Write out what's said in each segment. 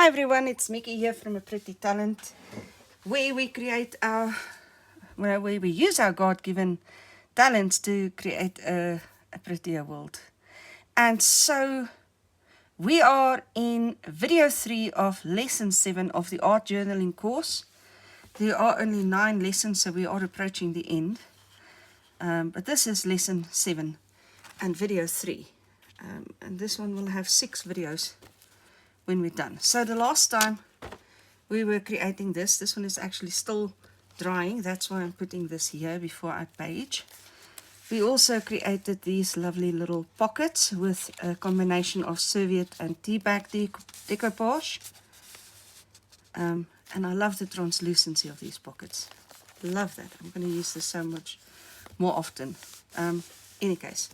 Hi everyone, it's Mickey here from A Pretty Talent, where we create where we use our God-given talents to create a prettier world. And so we are in video 3 of lesson 7 of the art journaling course. There are only 9 lessons, so we are approaching the end. But this is lesson 7 and video 3. And this one will have 6 videos when we're done. So the last time we were creating this one is actually still drying. That's why I'm putting this here before I page. We also created these lovely little pockets with a combination of serviette and teabag decoupage. And I love the translucency of these pockets. Love that. I'm going to use this so much more often. Any case,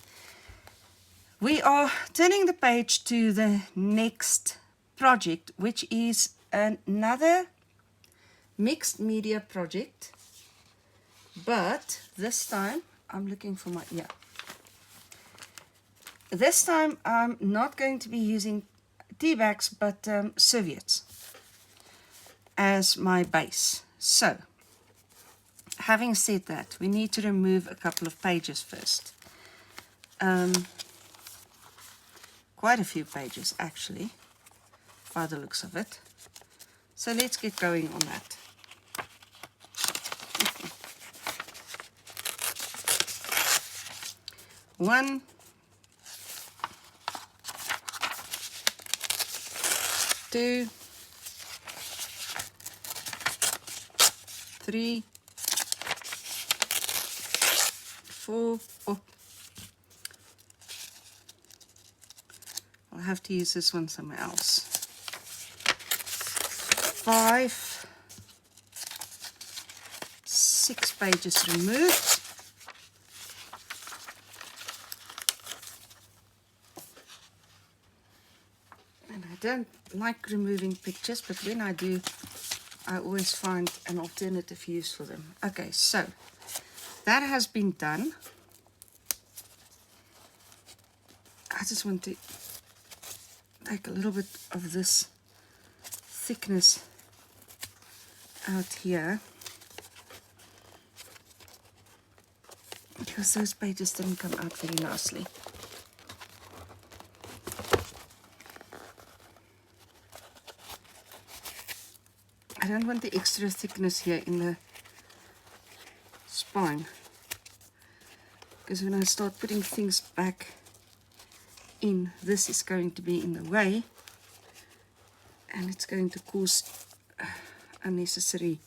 we are turning the page to the next project, which is another mixed media project, but this time I'm looking for my this time I'm not going to be using tea bags but serviettes as my base. So having said that, we need to remove a couple of pages first, quite a few pages actually by the looks of it. So let's get going on that. One, two, three, four. Oh, I'll have to use this one somewhere else. 5, 6 pages removed. And I don't like removing pictures, but when I do, I always find an alternative use for them. Okay, so that has been done. I just want to take a little bit of this thickness out here because those pages didn't come out very nicely. I don't want the extra thickness here in the spine, because when I start putting things back in, this is going to be in the way and it's going to cause unnecessary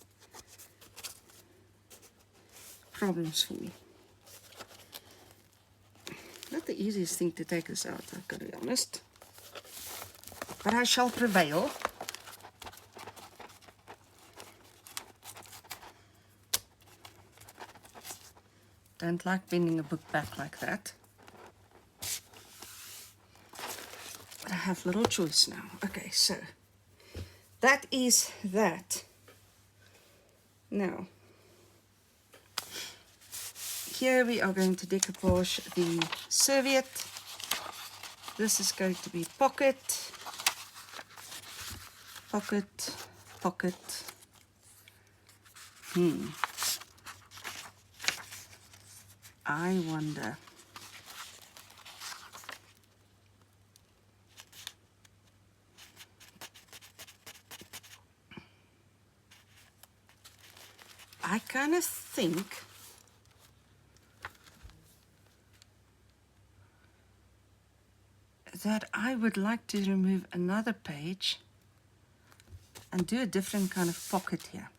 problems for me. Not the easiest thing to take this out, I've got to be honest, but I shall prevail. Don't like bending a book back like that, but I have little choice now. Okay, so that is that. Now, here we are going to decoupage the serviette. This is going to be pocket, pocket, pocket. I wonder. I kind of think that I would like to remove another page and do a different kind of pocket here.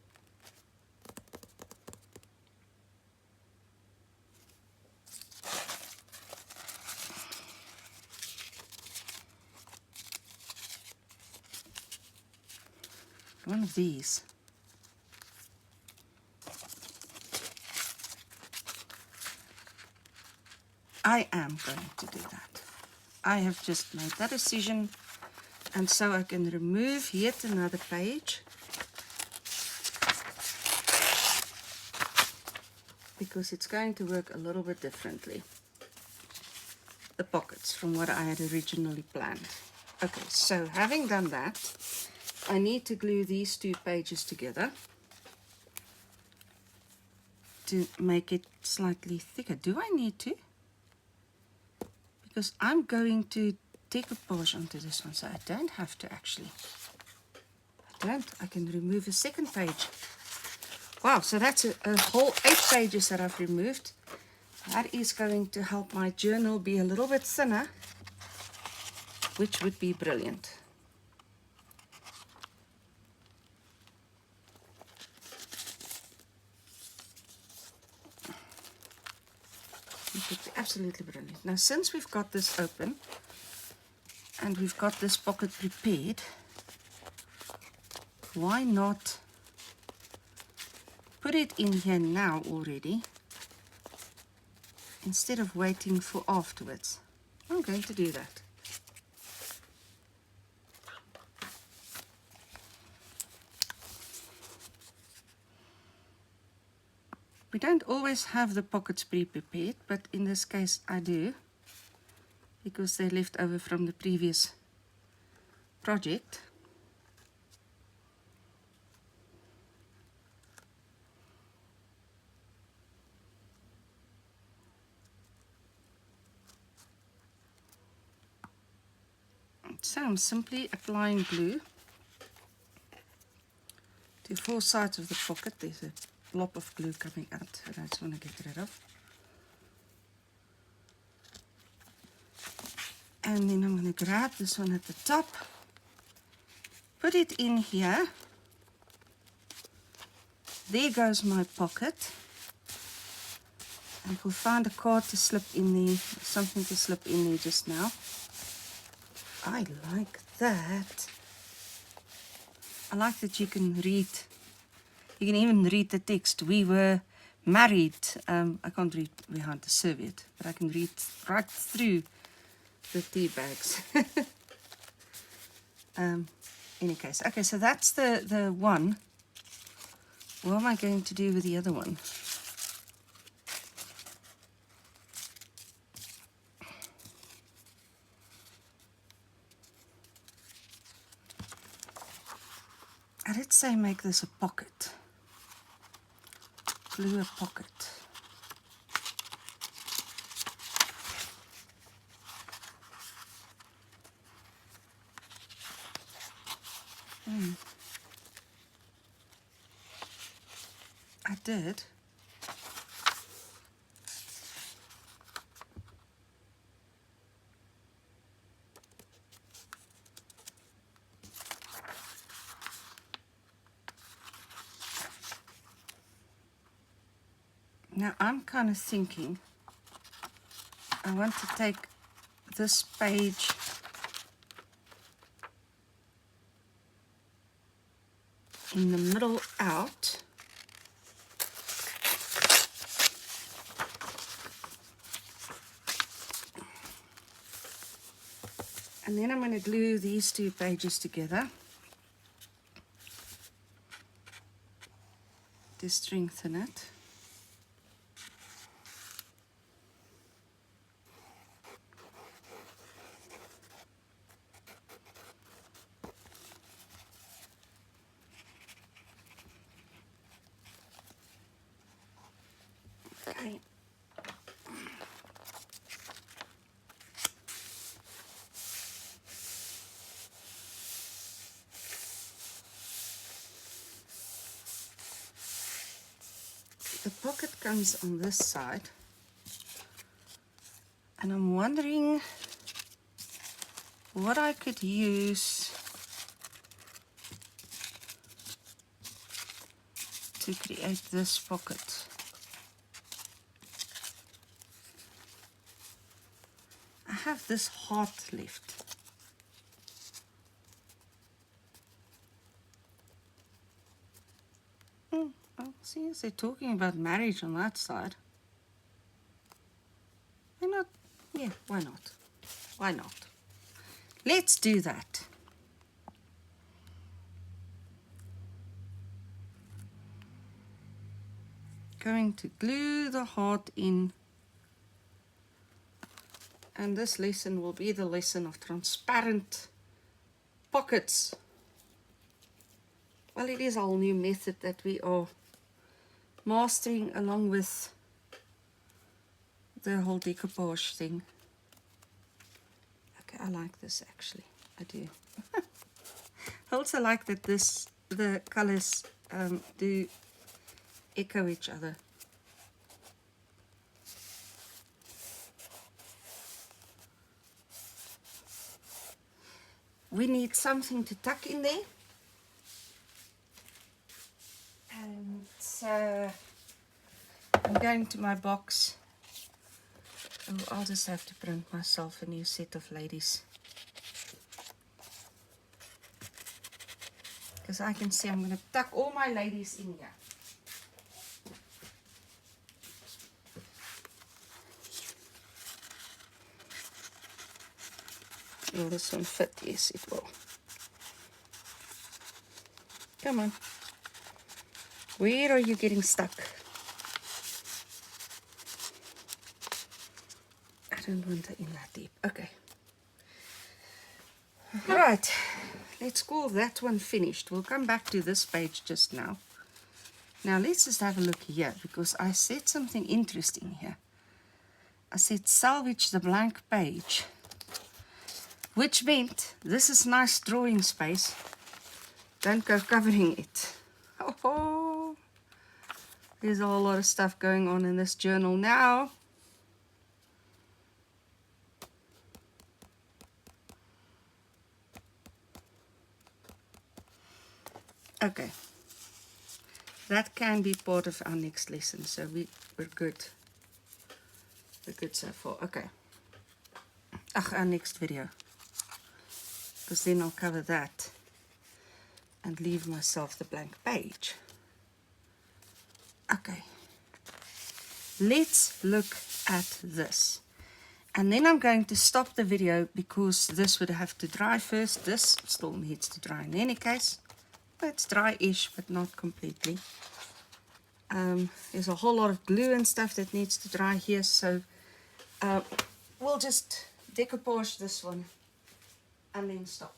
One of these. I am going to do that. I have just made that decision, and so I can remove yet another page because it's going to work a little bit differently, the pockets, from what I had originally planned. Okay, so having done that, I need to glue these 2 pages together to make it slightly thicker. Do I need to? Because I'm going to decoupage onto this one, so I don't have to actually. I can remove a 2nd page. Wow, so that's a whole 8 pages that I've removed. That is going to help my journal be a little bit thinner, which would be brilliant. It would be absolutely brilliant. Now, since we've got this open and we've got this pocket prepared, why not put it in here now already instead of waiting for afterwards? I'm going to do that. We don't always have the pockets pre-prepared, but in this case I do, because they're left over from the previous project. So I'm simply applying glue to 4 sides of the pocket. There's a blob of glue coming out that I just want to get rid of. And then I'm going to grab this one at the top, put it in here. There goes my pocket. And we'll find a card to slip in there, something to slip in there just now. I like that. I like that you can read. You can even read the text. We were married. I can't read behind the serviette, but I can read right through the tea bags. Any case, okay. So that's the one. What am I going to do with the other one? I did say make this a pocket. Glue a pocket. I did. Now I'm kind of thinking I want to take this page in the middle out. And then I'm going to glue these 2 pages together to strengthen it. Okay. The pocket comes on this side, and I'm wondering what I could use to create this pocket. I have this heart left. Oh, see, they're talking about marriage on that side. Why not? Yeah, why not? Why not? Let's do that. Going to glue the heart in. And this lesson will be the lesson of transparent pockets. well, it is a whole new method that we are mastering along with the whole decoupage thing. Okay, I like this actually. I do. I also like that the colors do echo each other. We need something to tuck in there. And so I'm going to my box. Oh, I'll just have to print myself a new set of ladies. Because I can see I'm going to tuck all my ladies in here. Will this one fit? Yes, it will. Come on. Where are you getting stuck? I don't want it in that deep. Okay. Right. Let's call that one finished. We'll come back to this page just now. Now let's just have a look here, because I said something interesting here. I said salvage the blank page, which meant this is nice drawing space. Don't go covering it. Oh, there's a whole lot of stuff going on in this journal now. Okay. That can be part of our next lesson, so we're good. We're good so far. Okay. Our next video. Because then I'll cover that and leave myself the blank page. Okay. Let's look at this. And then I'm going to stop the video because this would have to dry first. This still needs to dry in any case. It's dry-ish, but not completely. There's a whole lot of glue and stuff that needs to dry here, so we'll just decoupage this one and then stop.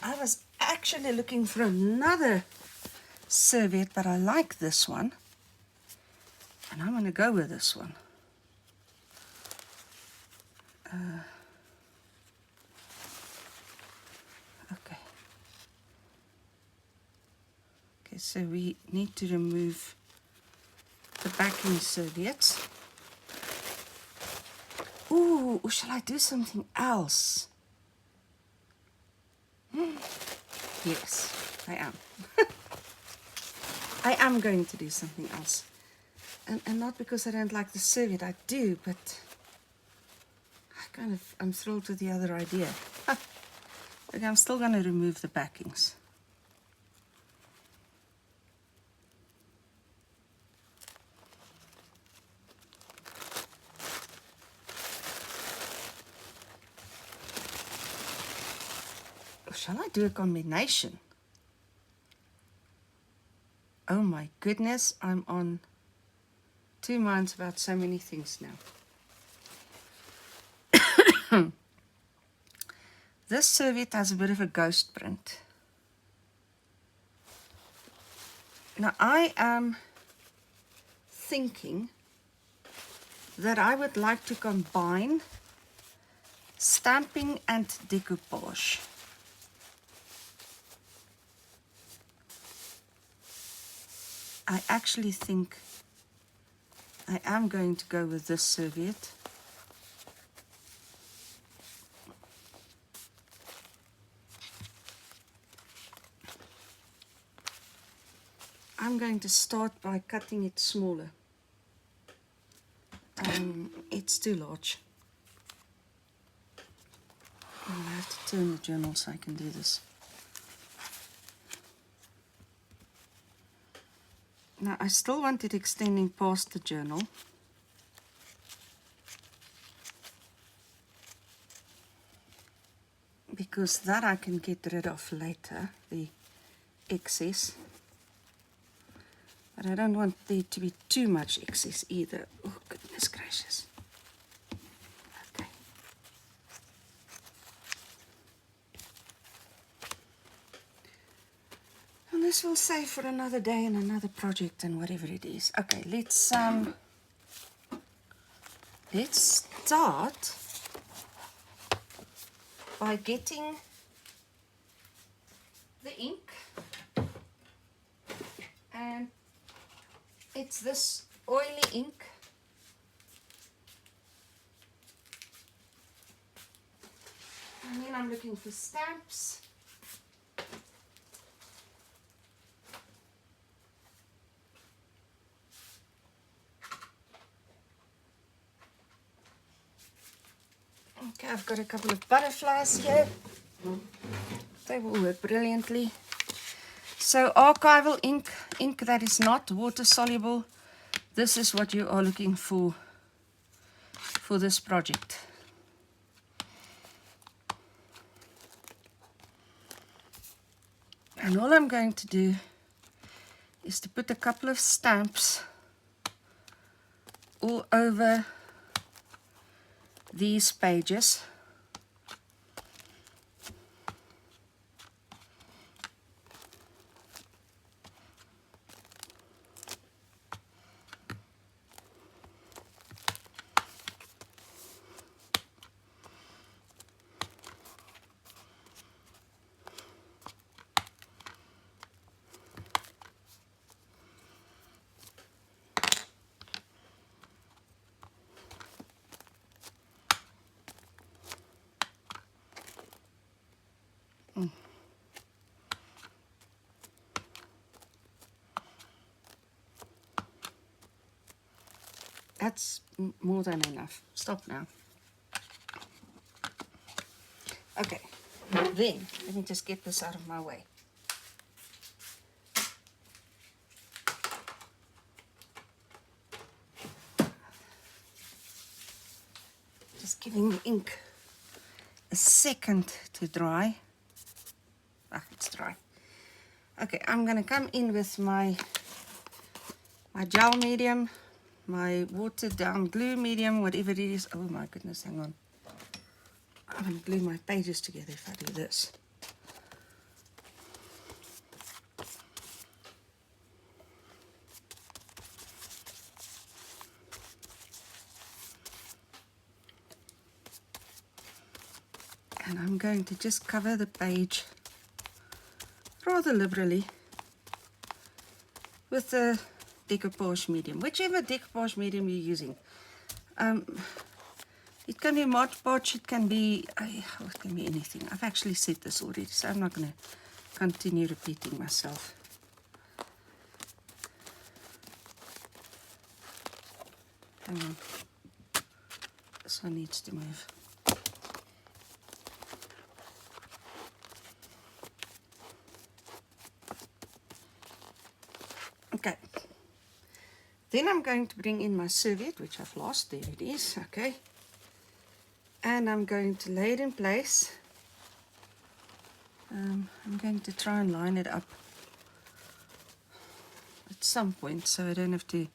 I was actually looking for another serviette, but I like this one, and I'm going to go with this one. Okay. Okay, so we need to remove the backing serviettes. Ooh, or shall I do something else? Yes, I am. I am going to do something else. And not because I don't like the serviette, I do, but I'm thrilled with the other idea. Okay, I'm still going to remove the backings. Or shall I do a combination? Oh my goodness, I'm on two minds about so many things now. This serviette has a bit of a ghost print. Now I am thinking that I would like to combine stamping and decoupage. I actually think I am going to go with this serviette. I'm going to start by cutting it smaller. It's too large. I'm going to have to turn the journal so I can do this. Now I still want it extending past the journal. Because that I can get rid of later, the excess. But I don't want there to be too much excess either. Oh, goodness gracious. Okay. And this will save for another day and another project and whatever it is. Okay, let's start by getting the ink, and it's this oily ink. And then I'm looking for stamps. Okay, I've got a couple of butterflies here. They will work brilliantly. So archival ink, ink that is not water soluble, this is what you are looking for this project. And all I'm going to do is to put a couple of stamps all over these pages. That's more than enough. Stop now. Okay, then let me just get this out of my way. Just giving the ink a second to dry. Ah, it's dry. Okay, I'm going to come in with my gel medium, my watered down glue medium, whatever it is. Oh my goodness, hang on. I'm going to glue my pages together if I do this. And I'm going to just cover the page rather liberally with the decoupage medium, whichever decoupage medium you're using. It can be Mod Podge, it can be anything. I've actually said this already, so I'm not going to continue repeating myself. Hang on. This one needs to move. Okay. Then I'm going to bring in my serviette, which I've lost. There it is. Okay. And I'm going to lay it in place. I'm going to try and line it up at some point so I don't have to,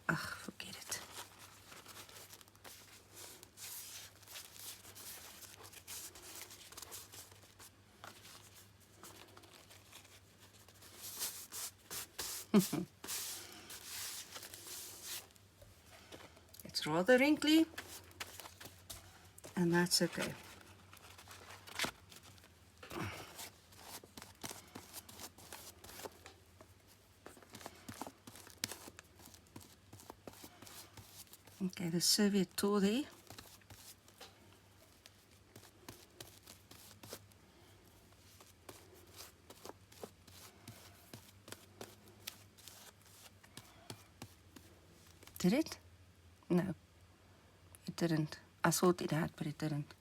forget it. It's rather wrinkly, and that's okay. Okay, the serviette tore there. Did it? No, it didn't. I thought it had, but it didn't.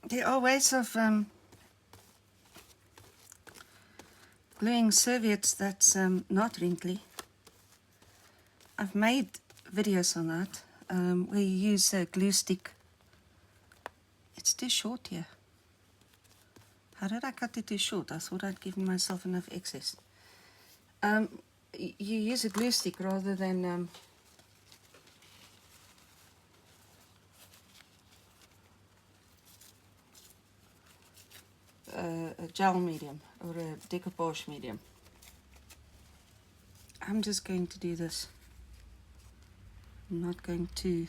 There are ways of gluing serviettes that's not wrinkly. I've made videos on that where you use a glue stick. It's too short here. How did I cut it too short? I thought I'd given myself enough excess. You use a glue stick rather than a gel medium or a decoupage medium. I'm just going to do this. I'm not going to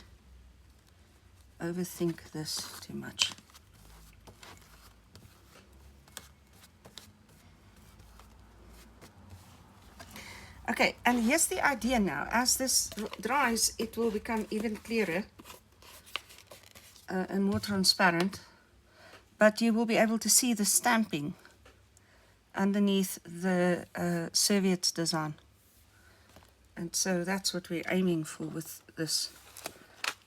overthink this too much. Okay, and here's the idea now. As this dries, it will become even clearer and more transparent, but you will be able to see the stamping underneath the serviettes design. And so that's what we're aiming for with this.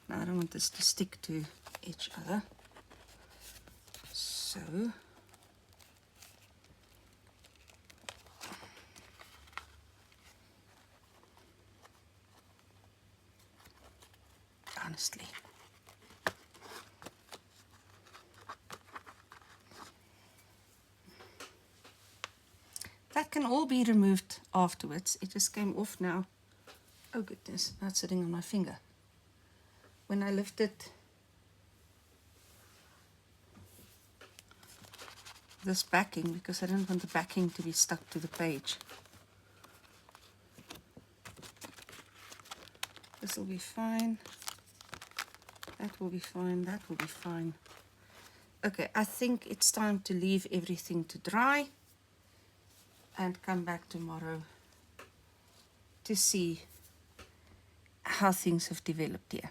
Now I don't want this to stick to each other. So honestly, that can all be removed afterwards. It just came off now. Oh goodness, now it's sitting on my finger. When I lifted this backing, because I didn't want the backing to be stuck to the page. This will be fine. That will be fine. That will be fine. Okay, I think it's time to leave everything to dry and come back tomorrow to see how things have developed here.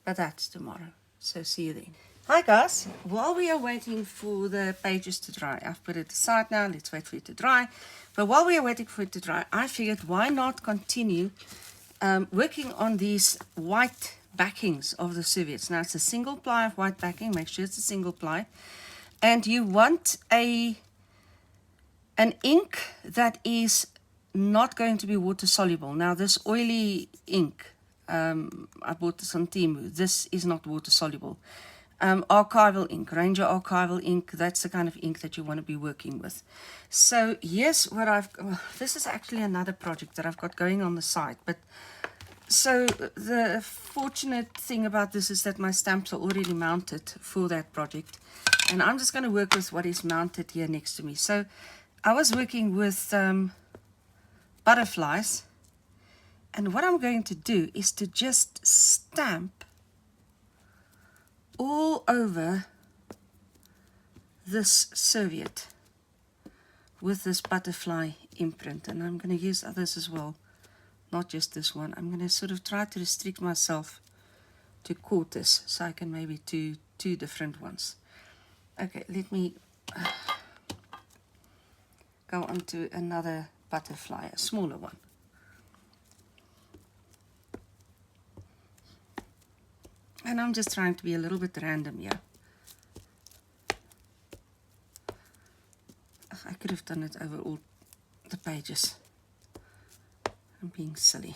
But that's tomorrow, so see you then. Hi guys, while we are waiting for the pages to dry, I've put it aside now, let's wait for it to dry. But while we are waiting for it to dry, I figured why not continue working on these white backings of the serviettes. Now it's a single ply of white backing, make sure it's a single ply. And you want an ink that is not going to be water soluble. Now this oily ink, I bought this on Temu, this is not water soluble. Archival ink, Ranger archival ink, that's the kind of ink that you want to be working with. So yes, this is actually another project that I've got going on the side. But so the fortunate thing about this is that my stamps are already mounted for that project, and I'm just going to work with what is mounted here next to me. So I was working with butterflies, and what I'm going to do is to just stamp all over this serviette with this butterfly imprint, and I'm going to use others as well, not just this one. I'm going to sort of try to restrict myself to quarters, so I can maybe do two different ones. Okay, let me go on to another butterfly, a smaller one. And I'm just trying to be a little bit random here. I could have done it over all the pages. I'm being silly.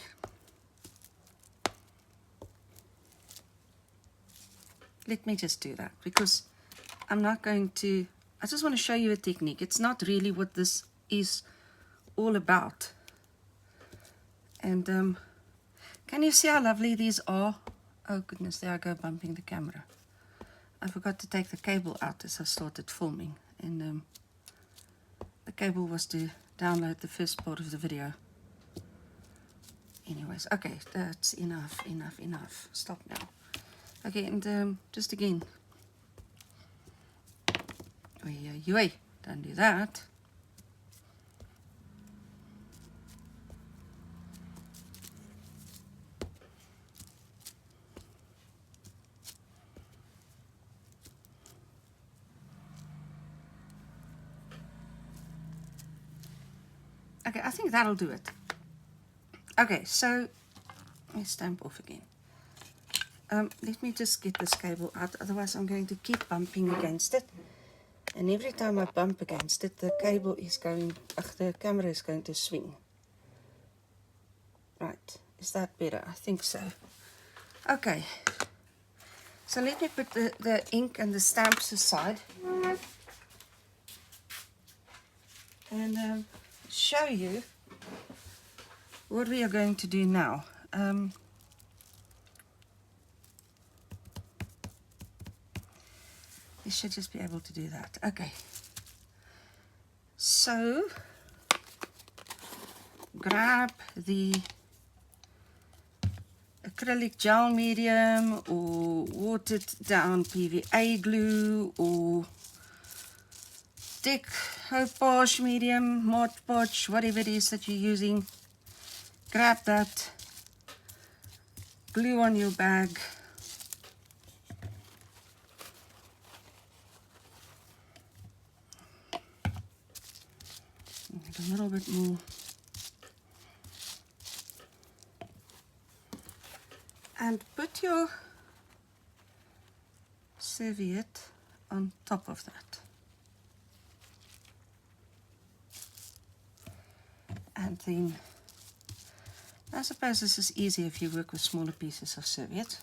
Let me just do that, because I'm not going to, I just want to show you a technique. It's not really what this is all about. And can you see how lovely these are? Oh goodness, there I go bumping the camera. I forgot to take the cable out as I started filming, and the cable was to download the first part of the video. Anyways, okay, that's enough. Stop now. Okay, and just again. Don't do that. Okay, I think that'll do it. Okay, so let me stamp off again. Let me just get this cable out, otherwise I'm going to keep bumping against it. And every time I bump against it, the cable is going, the camera is going to swing. Right, is that better? I think so. Okay, so let me put the ink and the stamps aside and show you what we are going to do now. You should just be able to do that. Okay, so grab the acrylic gel medium or watered down PVA glue or decoupage medium, Mod Podge, whatever it is that you're using. Grab that, glue on your bag. A little bit more. And put your serviette on top of that. And then, I suppose this is easier if you work with smaller pieces of serviette,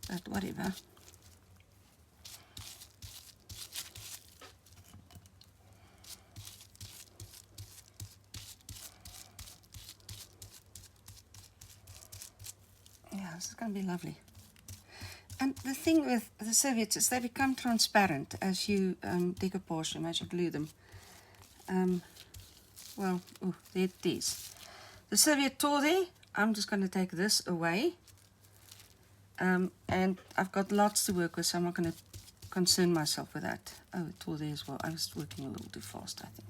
but whatever. Yeah, this is going to be lovely. And the thing with the serviettes is they become transparent as you decoupage them, as you glue them. Well, oh, there it is. The serviette tore there. I'm just going to take this away. And I've got lots to work with, so I'm not going to concern myself with that. Oh, it tore there as well. I was working a little too fast, I think.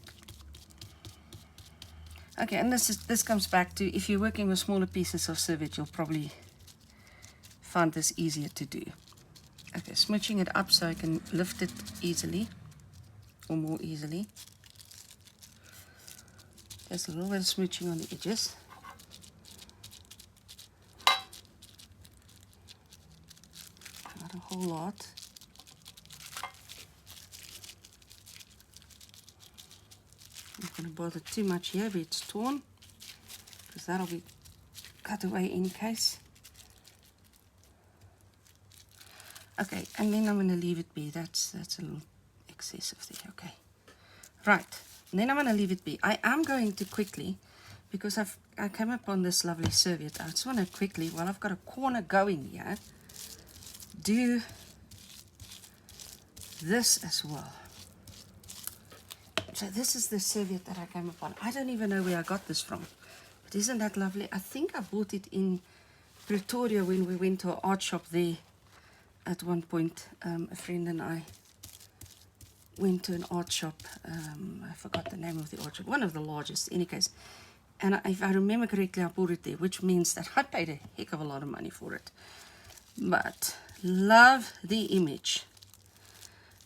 Okay, and this comes back to, if you're working with smaller pieces of serviette, you'll probably find this easier to do. Okay, smooching it up so I can lift it easily, or more easily. There's a little bit of smooching on the edges. Not a whole lot. I'm not going to bother too much here where it's torn, because that'll be cut away in case. Okay, and then I'm going to leave it be. That's a little excessive there. Okay, right. And then I'm going to leave it be. I am going to quickly, because I came upon this lovely serviette. I just want to quickly, while I've got a corner going here, do this as well. So this is the serviette that I came upon. I don't even know where I got this from, but isn't that lovely? I think I bought it in Pretoria when we went to an art shop there. At one point, a friend and I went to an art shop. I forgot the name of the art shop, one of the largest in any case. And if I remember correctly, I bought it there, which means that I paid a heck of a lot of money for it. But love the image.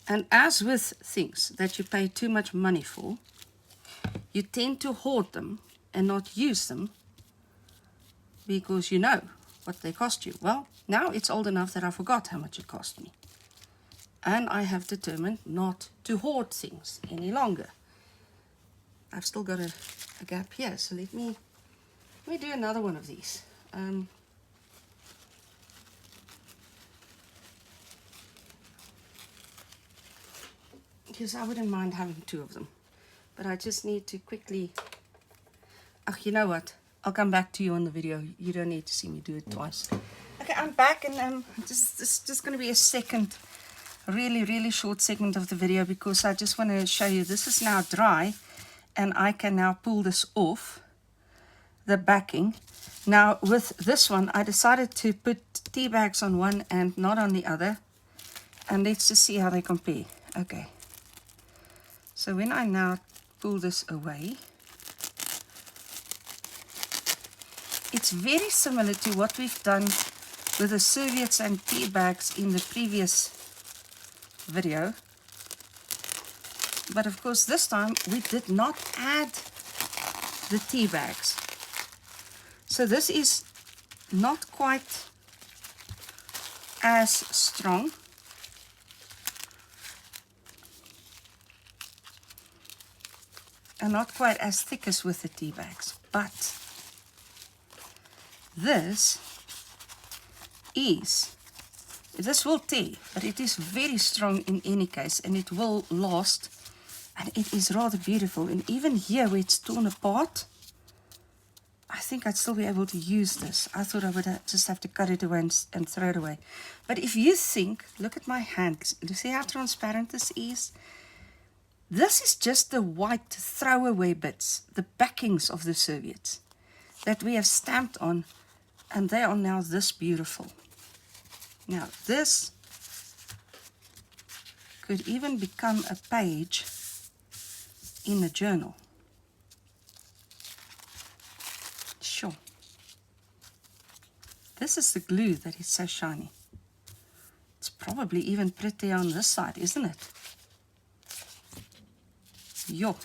And as with things that you pay too much money for, you tend to hoard them and not use them because you know what they cost you. Well, now it's old enough that I forgot how much it cost me. And I have determined not to hoard things any longer. I've still got a gap here, so let me do another one of these. Because I wouldn't mind having two of them. But I just need to quickly... Oh, you know what? I'll come back to you on the video. You don't need to see me do it twice. Okay, I'm back, and this is just going to be a second, really short segment of the video, because I just want to show you this is now dry, and I can now pull this off the backing. Now with this one, I decided to put tea bags on one and not on the other, and let's just see how they compare. Okay, so when I now pull this away, it's very similar to what we've done with the serviettes and tea bags in the previous video. But of course this time we did not add the tea bags. So this is not quite as strong and not quite as thick as with the tea bags, but this will tear, but it is very strong in any case, and it will last, and it is rather beautiful. And even here where it's torn apart, I think I'd still be able to use this. I thought I would just have to cut it away and throw it away. But if you think, look at my hands, do you see how transparent this is? This is just the white throwaway bits, the backings of the serviettes that we have stamped on, and they are now this beautiful. Now this could even become a page in a journal. Sure. This is the glue that is so shiny. It's probably even pretty on this side, isn't it? Yo,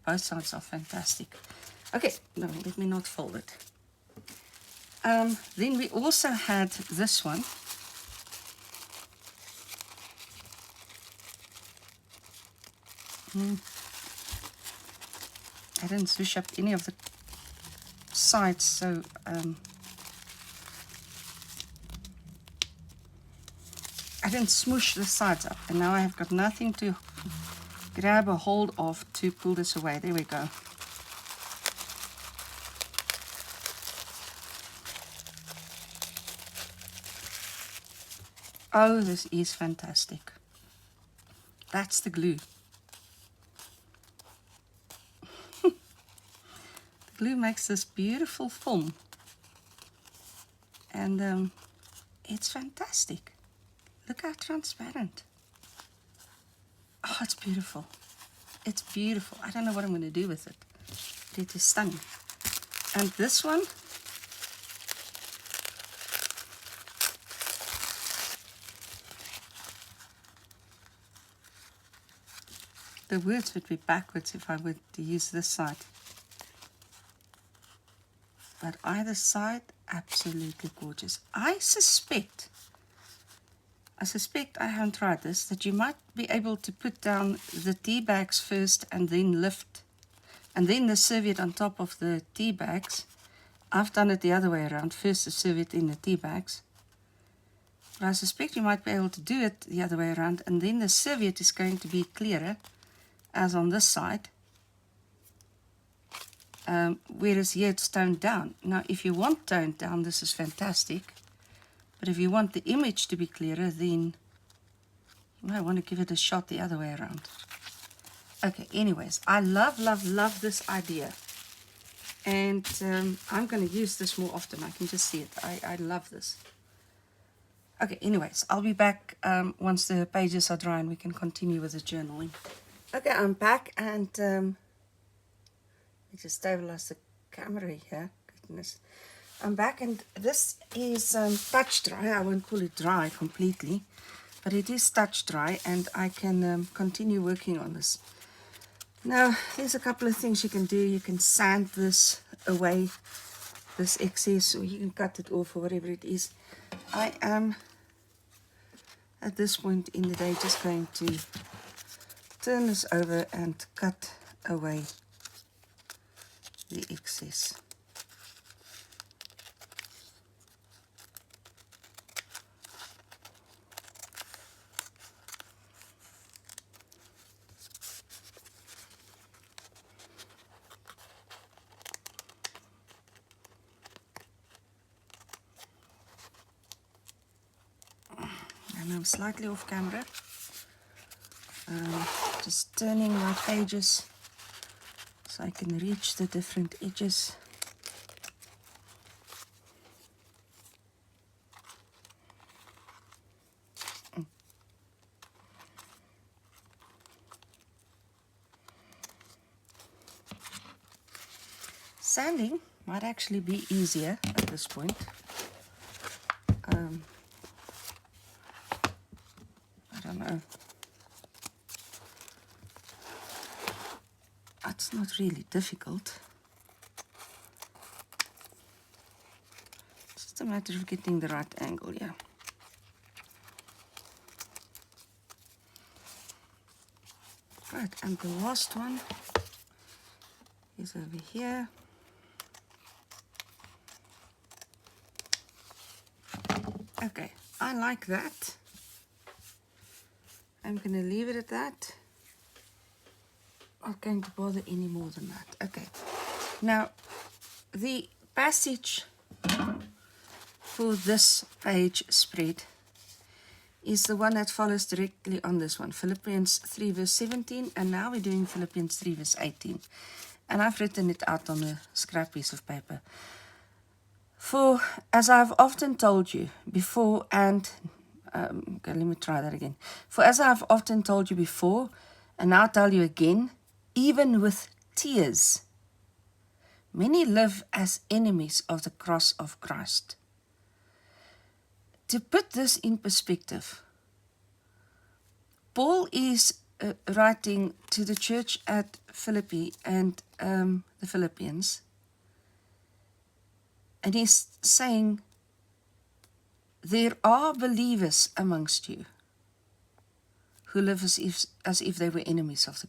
both sides are fantastic. Okay, no, let me not fold it. Then we also had this one. I didn't switch up any of the sides, so I didn't smoosh the sides up, and now I have got nothing to grab a hold of to pull this away. There we go. Oh, this is fantastic. That's the glue. The glue makes this beautiful film, and it's fantastic. Look how transparent. Oh, it's beautiful. It's beautiful. I don't know what I'm going to do with it. It is stunning. And this one, the words would be backwards if I were to use this side. But either side, absolutely gorgeous. I suspect, I haven't tried this, that you might be able to put down the tea bags first and then lift, and then the serviette on top of the tea bags. I've done it the other way around, first the serviette in the tea bags. But I suspect you might be able to do it the other way around, and then the serviette is going to be clearer, as on this side. Whereas here it's toned down. Now if you want toned down, this is fantastic. But if you want the image to be clearer, then you might want to give it a shot the other way around. Okay, anyways, I love this idea. And I'm going to use this more often. I can just see it. I love this. Okay, anyways, I'll be back once the pages are dry and we can continue with the journaling. Okay, I'm back, and let me just stabilize the camera here. Goodness. I'm back, and this is touch dry. I won't pull it dry completely, but it is touch dry, and I can continue working on this. Now, there's a couple of things you can do. You can sand this away, this excess, or you can cut it off, or whatever it is. I am, at this point in the day, just going to turn this over and cut away the excess. And I'm slightly off camera. Just turning my pages so I can reach the different edges. Sanding might actually be easier at this point. I don't know. It's not really difficult. It's just a matter of getting the right angle, yeah. Right, and the last one is over here. Okay, I like that. I'm going to leave it at that. I'm not going to bother any more than that. Okay, now the passage for this page spread is the one that follows directly on this one, Philippians 3 verse 17, and now we're doing Philippians 3 verse 18. And I've written it out on a scrap piece of paper. For as I've often told you before, and okay, let me try that again. For as I've often told you before, and now tell you again, even with tears, many live as enemies of the cross of Christ. To put this in perspective, Paul is writing to the church at Philippi and the Philippians, and he's saying, there are believers amongst you who live as if they were enemies of the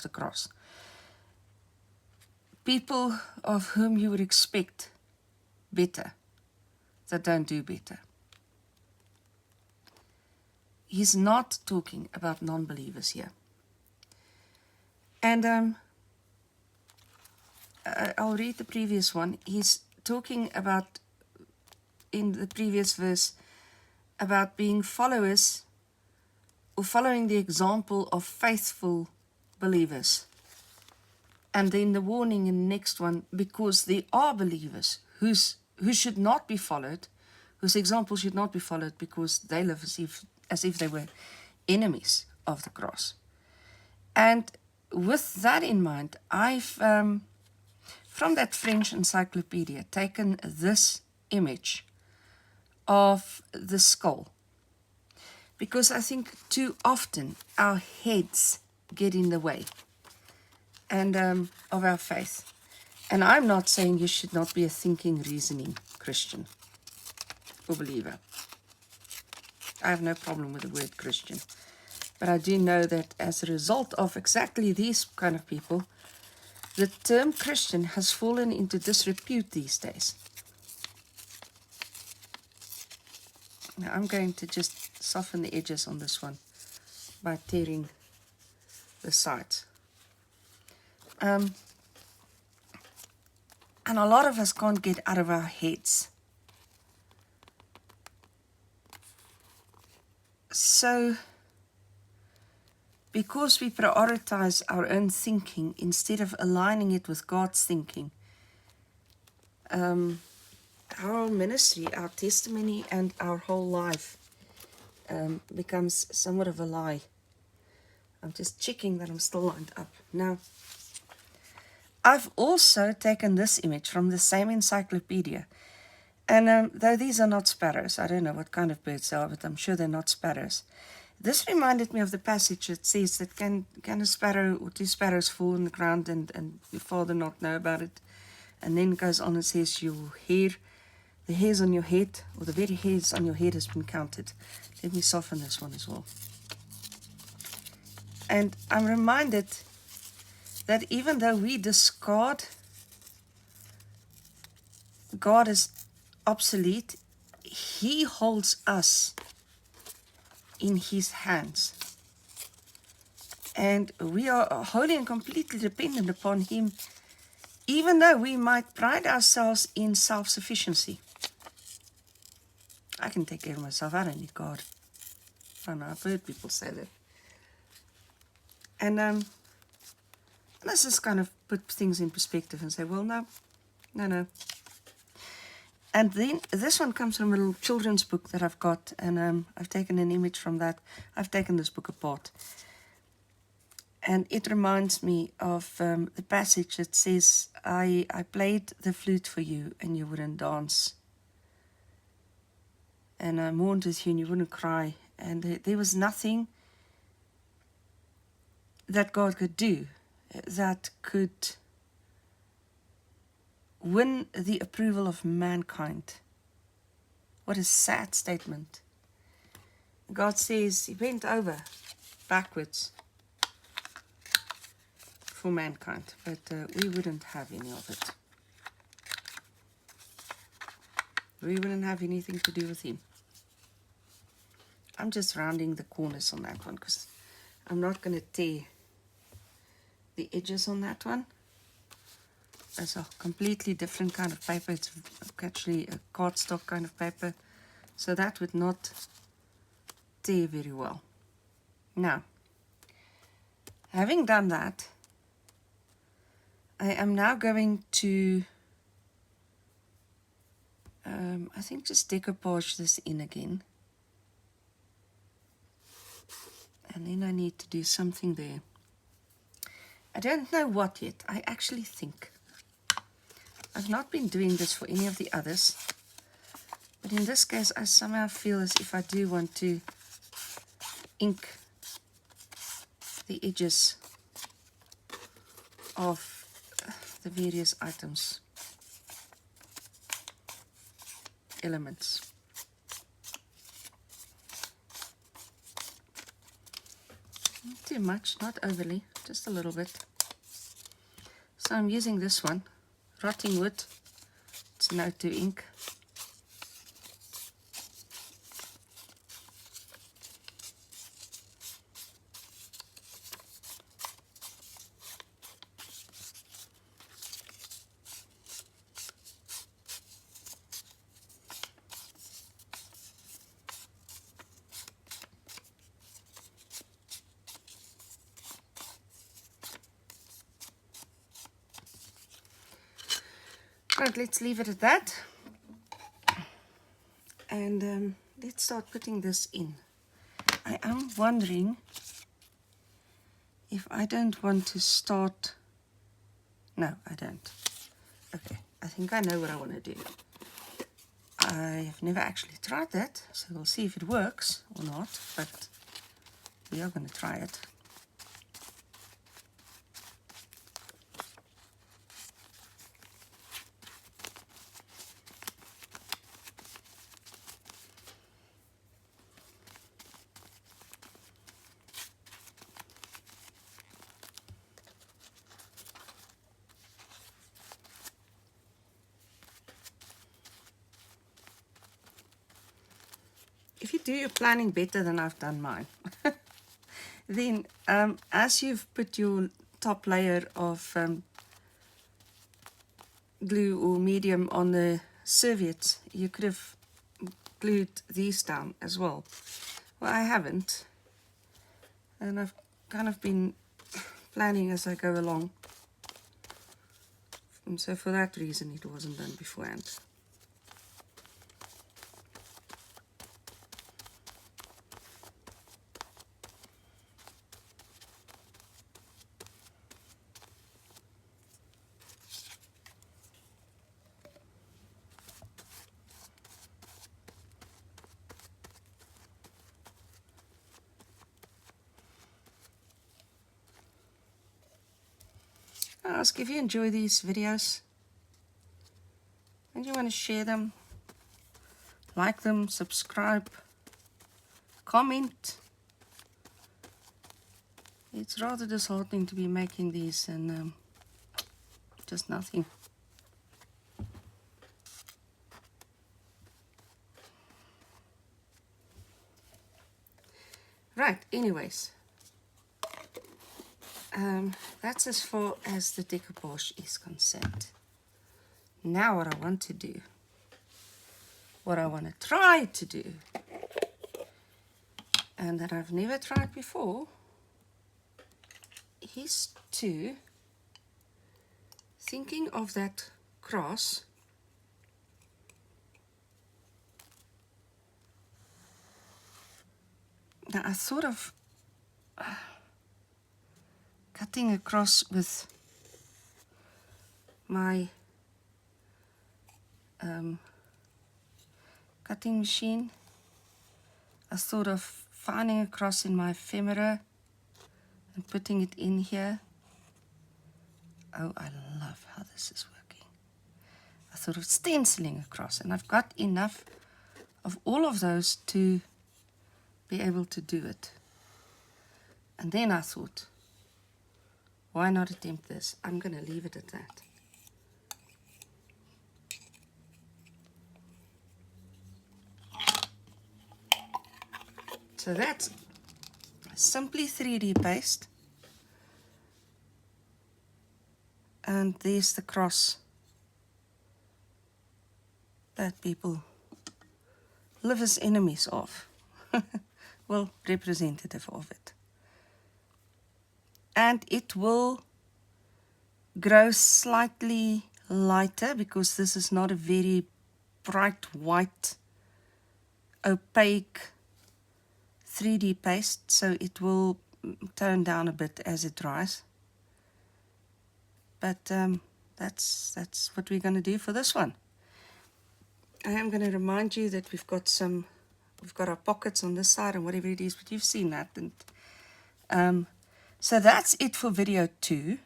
cross. People of whom you would expect better, that don't do better. He's not talking about non-believers here. And I'll read the previous one. He's talking about, in the previous verse, about being followers or following the example of faithful believers. And then the warning in the next one, because there are believers who should not be followed, whose example should not be followed because they live as if they were enemies of the cross. And with that in mind, I've, from that French encyclopedia, taken this image of the skull. Because I think too often our heads get in the way and of our faith. And I'm not saying you should not be a thinking, reasoning Christian or believer. I have no problem with the word Christian. But I do know that as a result of exactly these kind of people, the term Christian has fallen into disrepute these days. Now I'm going to just soften the edges on this one by tearing the sides. And a lot of us can't get out of our heads. So, because we prioritize our own thinking instead of aligning it with God's thinking, our ministry, our testimony, and our whole life becomes somewhat of a lie. I'm just checking that I'm still lined up. Now, I've also taken this image from the same encyclopedia. And though these are not sparrows, I don't know what kind of birds they are, but I'm sure they're not sparrows. This reminded me of the passage that says that can a sparrow or two sparrows fall on the ground and your father not know about it? And then it goes on and says your hair, the hairs on your head, or the very hairs on your head has been counted. Let me soften this one as well. And I'm reminded that even though we discard God is obsolete, He holds us in His hands. And we are wholly and completely dependent upon Him, even though we might pride ourselves in self-sufficiency. I can take care of myself, I don't need God. I know, I've heard people say that. And let's just kind of put things in perspective and say, well, no. And then this one comes from a little children's book that I've got, and I've taken an image from that. I've taken this book apart. And it reminds me of the passage that says, I played the flute for you and you wouldn't dance. And I mourned with you and you wouldn't cry. And there was nothing that God could do that could win the approval of mankind. What a sad statement. God says He bent over backwards for mankind, but we wouldn't have any of it. We wouldn't have anything to do with him. I'm just rounding the corners on that one because I'm not going to tear the edges on that one. It's a completely different kind of paper. It's actually a cardstock kind of paper, so that would not tear very well. Now, having done that, I am now going to I think just decoupage this in again, and then I need to do something there. I don't know what yet. I actually think I've not been doing this for any of the others, but in this case I somehow feel as if I do want to ink the edges of the various items, elements. Not too much, not overly, just a little bit. So I'm using this one, Rotting Wood. It's Note to Ink. Right, let's leave it at that, and let's start putting this in. I am wondering if I don't want to start. No, I don't. Okay, I think I know what I want to do. I have never actually tried that, so we'll see if it works or not, but we are going to try it. If you do your planning better than I've done mine, then as you've put your top layer of glue or medium on the serviettes, you could have glued these down as well. Well, I haven't, and I've kind of been planning as I go along, and so for that reason it wasn't done beforehand. I ask if you enjoy these videos and you want to share them, like them, subscribe, comment. It's rather disheartening to be making these and just nothing. Right, anyways. That's as far as the decoupage is concerned. Now what I want to do, what I want to try to do, and that I've never tried before, is to, thinking of that cross, now I thought of cutting across with my cutting machine. I thought of finding a cross in my ephemera and putting it in here. Oh, I love how this is working. I thought of stenciling across, and I've got enough of all of those to be able to do it. And then I thought, Why not attempt this? I'm going to leave it at that. So that's simply 3D paste. And there's the cross that people live as enemies of. Well, representative of it. And it will grow slightly lighter because this is not a very bright white, opaque 3D paste, so it will tone down a bit as it dries. But that's what we're going to do for this one. I am going to remind you that we've got our pockets on this side and whatever it is, but you've seen that. And so that's it for video 2.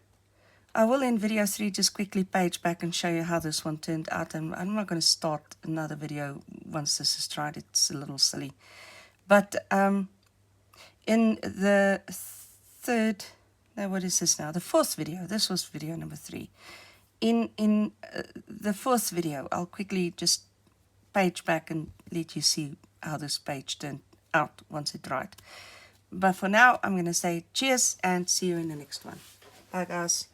I will in video 3 just quickly page back and show you how this one turned out. And I'm not going to start another video once this is tried. It's a little silly. But in the what is this now? The 4th video. This was video number 3. In the 4th video, I'll quickly just page back and let you see how this page turned out once it dried. But for now, I'm going to say cheers and see you in the next one. Bye, guys.